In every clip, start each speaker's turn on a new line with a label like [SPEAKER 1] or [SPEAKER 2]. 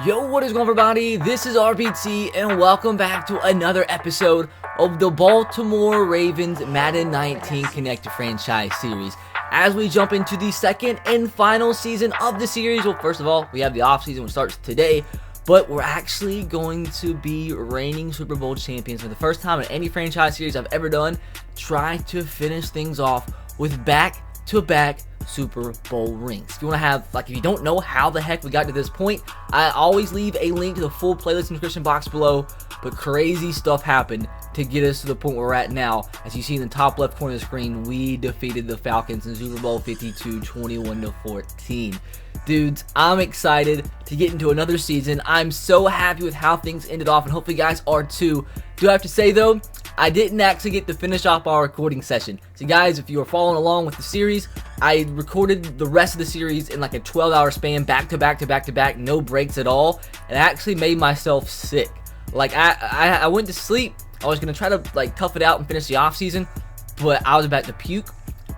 [SPEAKER 1] Yo, what is going on, everybody? This is RPT, and welcome back to another episode of the Baltimore Ravens Madden 19 Connected Franchise Series. As we jump into the second and final season of the series, well, first of all, we have the offseason, which starts today, but we're actually going to be reigning Super Bowl champions for the first time in any franchise series I've ever done. Try to finish things off with back-to-back Super Bowl rings. If you want to have, if you don't know how the heck we got to this point, I always leave a link to the full playlist in the description box below, but crazy stuff happened to get us to the point where we're at now. As you see in the top left corner of the screen, we defeated the Falcons in Super Bowl 52, 21-14. Dudes, I'm excited to get into another season. I'm so happy with how things ended off, and hopefully you guys are too. Do I have to say though, I didn't actually get to finish off our recording session. So guys, if you were following along with the series, I recorded the rest of the series in like a 12-hour span, back to back, no breaks at all. And I actually made myself sick. I went to sleep. I was gonna try to tough it out and finish the off season, but I was about to puke.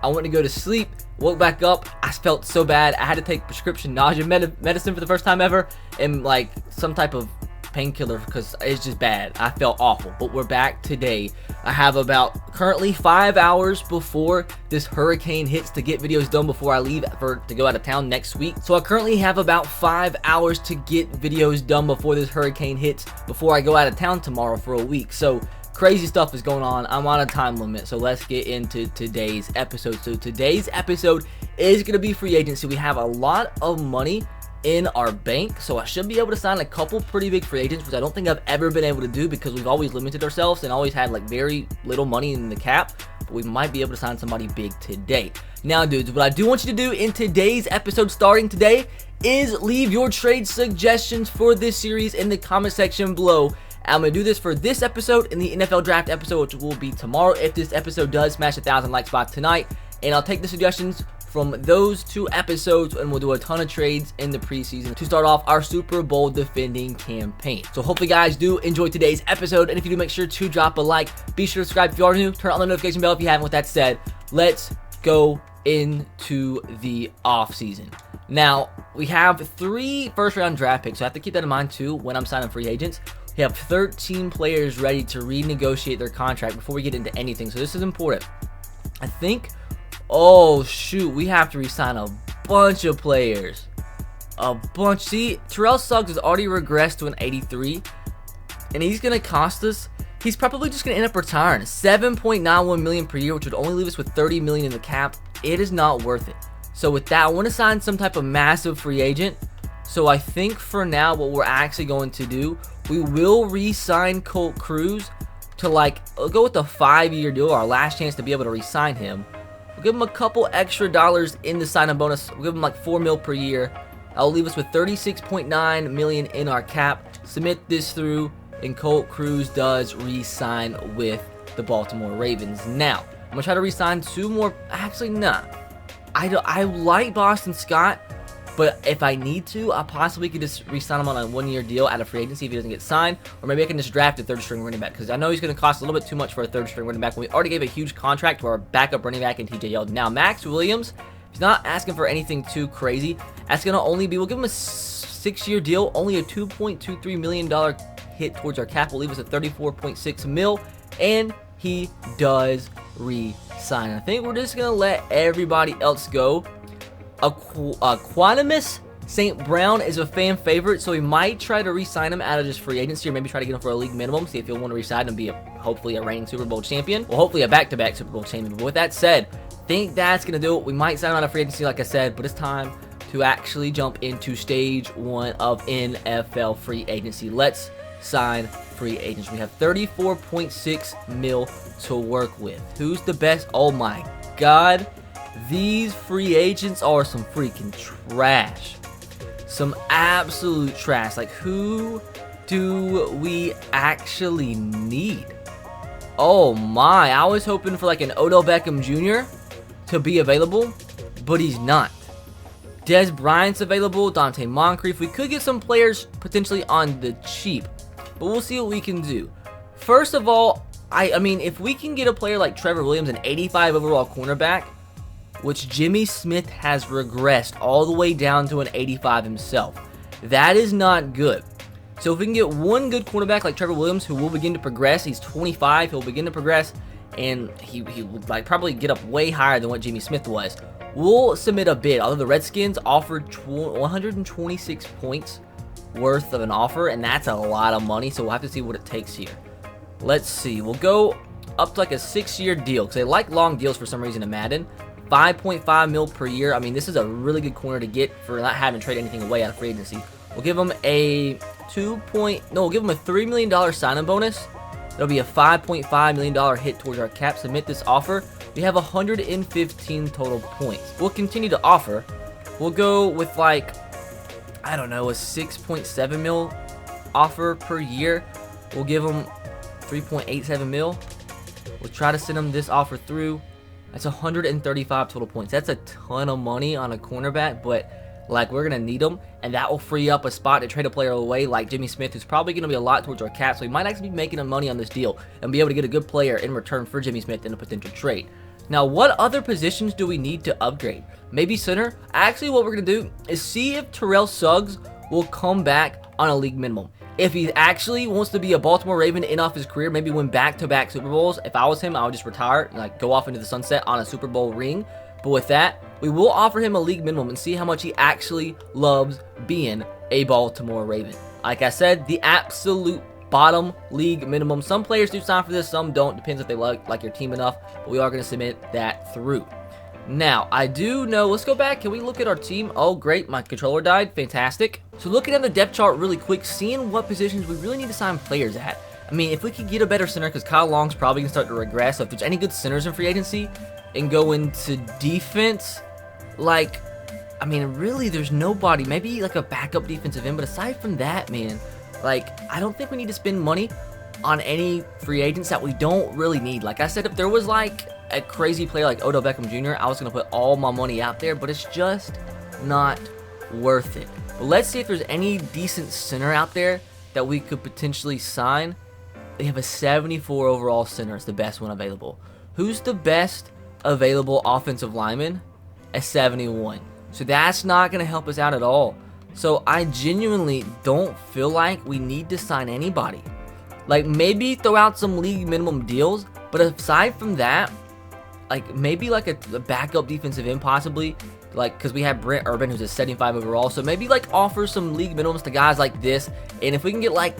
[SPEAKER 1] I went to go to sleep, woke back up. I felt so bad. I had to take prescription nausea medicine for the first time ever, and some type of painkiller because it's just bad. I felt awful, but we're back today. I have about currently 5 hours before this hurricane hits to get videos done before I leave to go out of town next week. So I currently have about 5 hours to get videos done before this hurricane hits, before I go out of town tomorrow for a week. So crazy stuff is going on. I'm on a time limit, so let's get into today's episode. So today's episode is going to be free agency. We have a lot of money in our bank, so I should be able to sign a couple pretty big free agents, which I don't think I've ever been able to do because we've always limited ourselves and always had very little money in the cap. But we might be able to sign somebody big today. Now dudes, what I do want you to do in today's episode starting today is leave your trade suggestions for this series in the comment section below. I'm going to do this for this episode and the NFL draft episode, which will be tomorrow if this episode does smash 1,000 likes by tonight. And I'll take the suggestions from those two episodes, and we'll do a ton of trades in the preseason to start off our Super Bowl defending campaign. So hopefully guys do enjoy today's episode, and if you do, make sure to drop a like. Be sure to subscribe if you are new. Turn on the notification bell if you haven't. With that said, let's go into the off season. Now, we have 3 first-round draft picks, so I have to keep that in mind too when I'm signing free agents. We have 13 players ready to renegotiate their contract before we get into anything, so this is important. I think, oh shoot, we have to re-sign a bunch of players. A bunch. See, Terrell Suggs has already regressed to an 83, and he's going to cost us, he's probably just going to end up retiring. $7.91 million per year, which would only leave us with $30 million in the cap. It is not worth it. So with that, I want to sign some type of massive free agent. So I think for now, what we're actually going to do, we will re-sign Colt Cruz to we'll go with a 5-year deal, our last chance to be able to re-sign him. We'll give him a couple extra dollars in the sign-on bonus. We'll give him $4 million per year. That'll leave us with $36.9 million in our cap. Submit this through, and Colt Cruz does re-sign with the Baltimore Ravens. Now, I'm gonna try to re-sign 2 more. Actually, nah. I like Boston Scott, but if I need to, I possibly could just re-sign him on a 1-year deal out of free agency if he doesn't get signed, or maybe I can just draft a 3rd-string running back, because I know he's going to cost a little bit too much for a 3rd-string running back when we already gave a huge contract to our backup running back in TJ Yeldon. Now, Max Williams, he's not asking for anything too crazy. That's going to only be, we'll give him a 6-year deal, only a $2.23 million hit towards our cap will leave us at $34.6 million, and he does re-sign. I think we're just going to let everybody else go. Quantimus St. Brown is a fan favorite, so we might try to re-sign him out of just free agency, or maybe try to get him for a league minimum, see if he'll want to re-sign and be hopefully a reigning Super Bowl champion. Well, hopefully a back-to-back Super Bowl champion. But with that said, I think that's going to do it. We might sign him out of free agency, like I said, but it's time to actually jump into stage 1 of NFL free agency. Let's sign free agents. We have $34.6 million to work with. Who's the best? Oh my God. These free agents are some freaking trash. Some absolute trash. Who do we actually need? Oh my. I was hoping for an Odell Beckham Jr. to be available, but he's not. Des Bryant's available. Dante Moncrief. We could get some players potentially on the cheap, but we'll see what we can do. First of all, I mean, if we can get a player like Trevor Williams, an 85 overall cornerback, which Jimmy Smith has regressed all the way down to an 85 himself. That is not good. So if we can get one good cornerback like Trevor Williams, who will begin to progress, he's 25, he'll begin to progress, and he will like probably get up way higher than what Jimmy Smith was. We'll submit a bid. Although the Redskins offered 126 points worth of an offer, and that's a lot of money, so we'll have to see what it takes here. Let's see. We'll go up to like a 6-year deal, because they like long deals for some reason in Madden. 5.5 mil per year. I mean, this is a really good corner to get for not having to trade anything away out of free agency. We'll give him a we'll give him a $3 million sign-on bonus. There'll be a $5.5 million hit towards our cap. Submit this offer. We have 115 total points. We'll continue to offer. We'll go with like, I don't know, a 6.7 mil offer per year. We'll give him 3.87 mil. We'll try to send him this offer through. That's 135 total points. That's a ton of money on a cornerback, but like we're going to need them, and that will free up a spot to trade a player away like Jimmy Smith, who's probably going to be a lot towards our cap, so we might actually be making money on this deal and be able to get a good player in return for Jimmy Smith in a potential trade. Now, what other positions do we need to upgrade? Maybe center? Actually, what we're going to do is see if Terrell Suggs will come back on a league minimum. If he actually wants to be a Baltimore Raven in off his career, maybe win back-to-back Super Bowls. If I was him, I would just retire and like go off into the sunset on a Super Bowl ring. But with that, we will offer him a league minimum and see how much he actually loves being a Baltimore Raven. Like I said, the absolute bottom league minimum. Some players do sign for this, some don't. Depends if they like your team enough. But we are going to submit that through. Now, I do know, let's go back. Can we look at our team? Oh, great. My controller died. Fantastic. So looking at the depth chart really quick, seeing what positions we really need to sign players at. I mean, if we could get a better center, because Kyle Long's probably going to start to regress. So if there's any good centers in free agency and go into defense, like, I mean, really, there's nobody. Maybe like a backup defensive end. But aside from that, man, like, I don't think we need to spend money on any free agents that we don't really need. Like I said, if there was like a crazy player like Odell Beckham Jr., I was going to put all my money out there, but it's just not worth it. But let's see if there's any decent center out there that we could potentially sign. They have a 74 overall center. It's the best one available. Who's the best available offensive lineman? A 71. So that's not going to help us out at all. So I genuinely don't feel like we need to sign anybody. Like, maybe throw out some league minimum deals, but aside from that, like, maybe like a backup defensive end possibly, like, because we have Brent Urban, who's a 75 overall, so maybe like offer some league minimums to guys like this, and if we can get like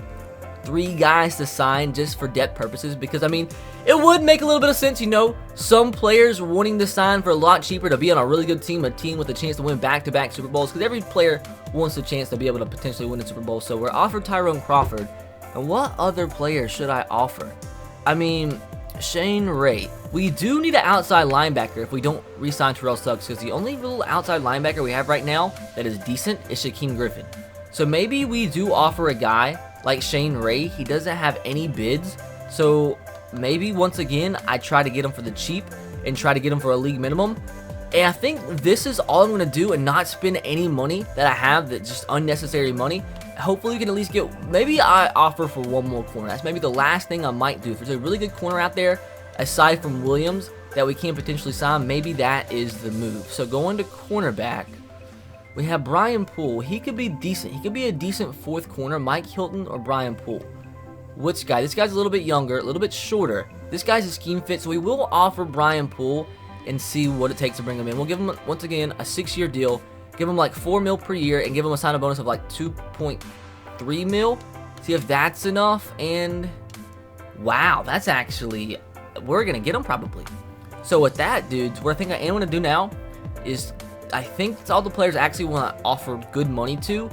[SPEAKER 1] 3 guys to sign just for depth purposes, because I mean, it would make a little bit of sense, you know, some players wanting to sign for a lot cheaper to be on a really good team, a team with a chance to win back-to-back Super Bowls, because every player wants a chance to be able to potentially win a Super Bowl. So we're offered Tyrone Crawford, and what other player should I offer? I mean, Shane Ray. We do need an outside linebacker if we don't re-sign Terrell Suggs, because the only real outside linebacker we have right now that is decent is Shaquem Griffin. So maybe we do offer a guy like Shane Ray. He doesn't have any bids, so maybe once again I try to get him for the cheap and try to get him for a league minimum. And I think this is all I'm going to do and not spend any money that I have that's just unnecessary money. Hopefully we can at least get, maybe I offer for one more corner. That's maybe the last thing I might do. If there's a really good corner out there aside from Williams that we can potentially sign, maybe that is the move. So going to cornerback, we have Brian Poole. He could be decent. He could be a decent 4th corner. Mike Hilton or Brian Poole. Which guy? This guy's a little bit younger, a little bit shorter. This guy's a scheme fit, so we will offer Brian Poole and see what it takes to bring him in. We'll give him, once again, a 6-year deal. Give him like $4 million per year and give him a sign-on bonus of like $2.3 million. See if that's enough. And wow, that's actually, we're going to get him probably. So with that, dudes, what I think I am going to do now is, I think it's all the players I actually want to offer good money to.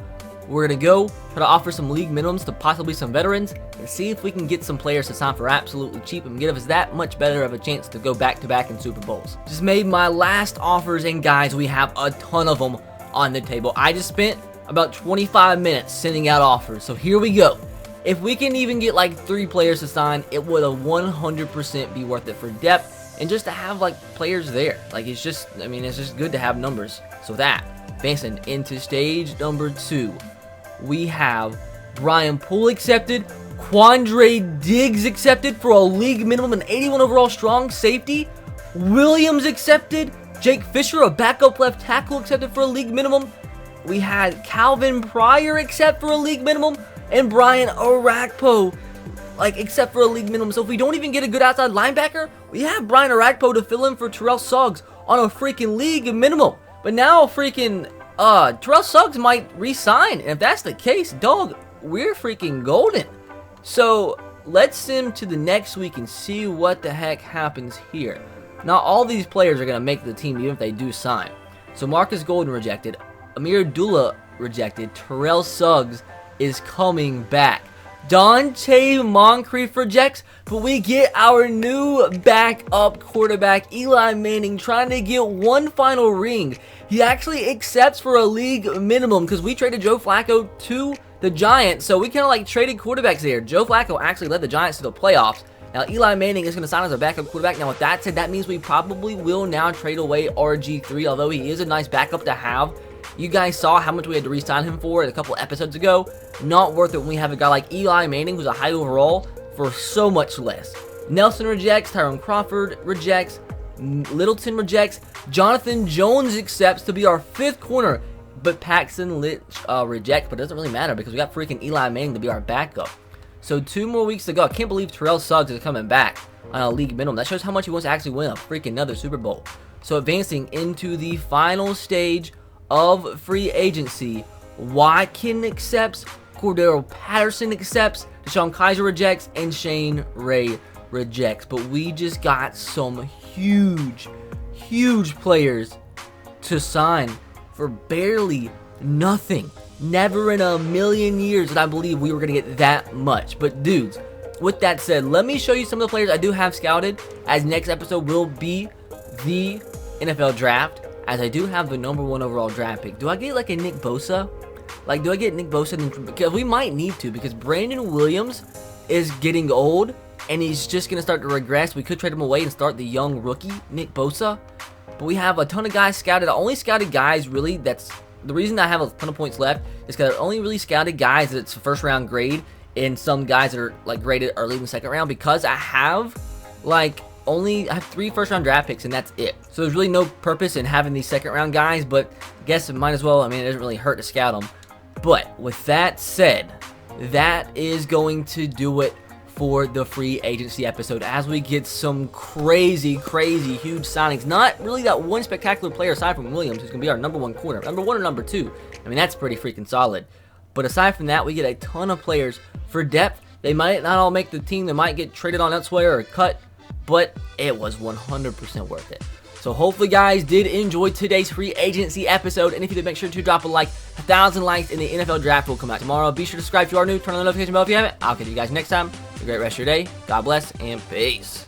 [SPEAKER 1] We're going to go try to offer some league minimums to possibly some veterans and see if we can get some players to sign for absolutely cheap and give us that much better of a chance to go back-to-back in Super Bowls. Just made my last offers, and guys, we have a ton of them on the table. I just spent about 25 minutes sending out offers, so here we go. If we can even get like 3 players to sign, it would 100% be worth it for depth and just to have like players there. Like, it's just, I mean, it's just good to have numbers. So that, advancing into stage number 2, we have Brian Poole accepted, Quandre Diggs accepted for a league minimum, an 81 overall strong safety, Williams accepted, Jake Fisher, a backup left tackle, accepted for a league minimum, we had Calvin Pryor except for a league minimum, and Brian Orakpo except for a league minimum. So if we don't even get a good outside linebacker, we have Brian Orakpo to fill in for Terrell Suggs on a freaking league minimum. But now freaking Terrell Suggs might re-sign, and if that's the case, dog, we're freaking golden. So let's sim to the next week and see what the heck happens here. Now all these players are going to make the team even if they do sign. So Marcus Golden rejected, Amir Abdullah rejected, Terrell Suggs is coming back. Dante Moncrief rejects, but we get our new backup quarterback, Eli Manning, trying to get one final ring. He actually accepts for a league minimum because we traded Joe Flacco to the Giants, so we kind of traded quarterbacks there. Joe Flacco actually led the Giants to the playoffs. Now Eli Manning is going to sign as our backup quarterback. Now with that said, that means we probably will now trade away RG3, although he is a nice backup to have. You guys saw how much we had to re-sign him for a couple episodes ago. Not worth it when we have a guy like Eli Manning, who's a high overall, for so much less. Nelson rejects, Tyrone Crawford rejects, Littleton rejects, Jonathan Jones accepts to be our 5th corner, but Paxton Lynch rejects, but it doesn't really matter because we got freaking Eli Manning to be our backup. So 2 more weeks to go. I can't believe Terrell Suggs is coming back on a league minimum. That shows how much he wants to actually win a freaking another Super Bowl. So advancing into the final stage of free agency, Watkins accepts, Cordero Patterson accepts, Deshaun Kaiser rejects, and Shane Ray rejects. But we just got some huge players to sign for barely nothing. Never in a million years did I believe we were going to get that much. But dudes, with that said, let me show you some of the players I do have scouted, as next episode will be the NFL draft, as I do have the #1 overall draft pick. Do I get a Nick Bosa? Do I get Nick Bosa? Because we might need to, because Brandon Williams is getting old, and he's just going to start to regress. We could trade him away and start the young rookie, Nick Bosa. But we have a ton of guys scouted. I only scouted guys, really, that's the reason I have a ton of points left, is because I only really scouted guys that's first round grade, and some guys that are graded early in the 2nd round, because I have I have 3 first-round draft picks, and that's it. So there's really no purpose in having these 2nd round guys, but I guess it might as well. I mean, it doesn't really hurt to scout them. But with that said, that is going to do it for the free agency episode, as we get some crazy huge signings. Not really that one spectacular player aside from Williams, who's going to be our #1 corner. #1 or #2. I mean, that's pretty freaking solid. But aside from that, we get a ton of players for depth. They might not all make the team. They might get traded on elsewhere or cut, but it was 100% worth it. So hopefully guys did enjoy today's free agency episode, and if you did, make sure to drop a like. 1,000 likes and the NFL draft will come out tomorrow. Be sure to subscribe if you are new, turn on the notification bell if you haven't. I'll catch you guys next time. Have a great rest of your day. God bless and peace.